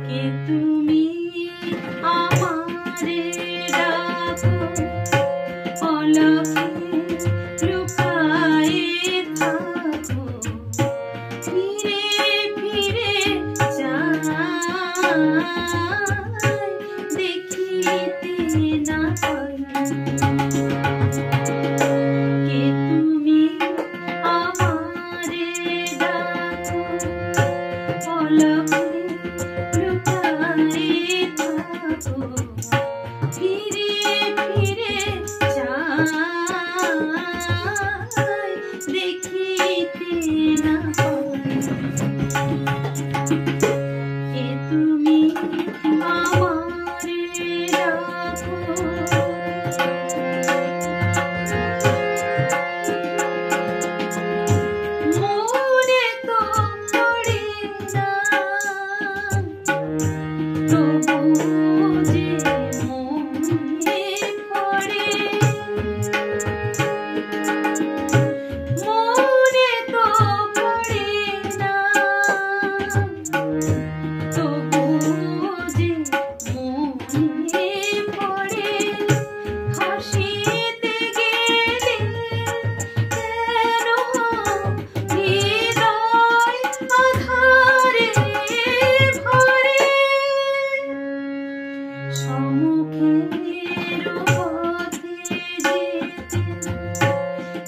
কে তুমি আমারে ডাকো অলকে লুকায়ে থাকো ফিরে ফিরে যাই দেখিতে না পাই কে তুমি আমারে ডাকো অলকে লুকায়ে থাকো ফিরে ফিরে যাই দেখিতে না পাই কে তুমি আমারে ডাকো মনে তো পড়ে না তবু যে মনে পড়ে মনে তো পড়ে না তবু যে মনে পড়ে হাসিতে গেলে কেন হৃদয় আধারে ভরে সম্মুখের পথে যেতে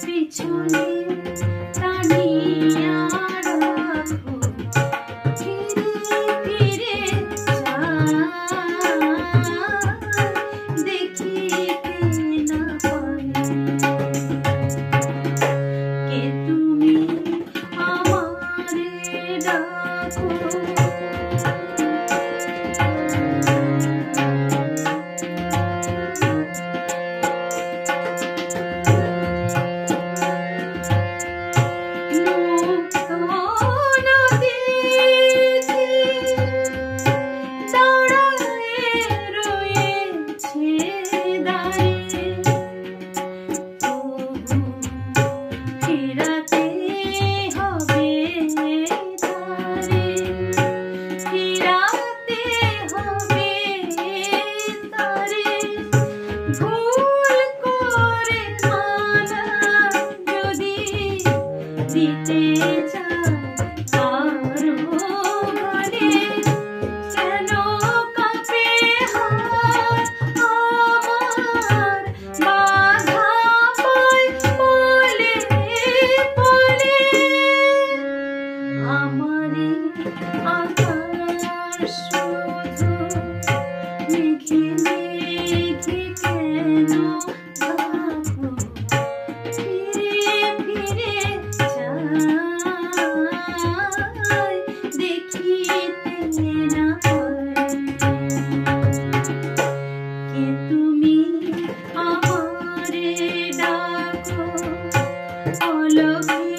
পিছনে টানিয়া রাখো ফিরে ফিরে যাই দেখিতে না পাই কে তুমি আমারে ডাকো দিতে চাই আরো ঘরে কেন কাঁপে হাত আমার বাধা পায় বলে বলে আমারে আকাশ শুধু মেঘে মেঘে কেন ঢাকো ফিরে ফিরে যাই দেখিতে না পাই কে তুমি আমারে ডাকো অলকে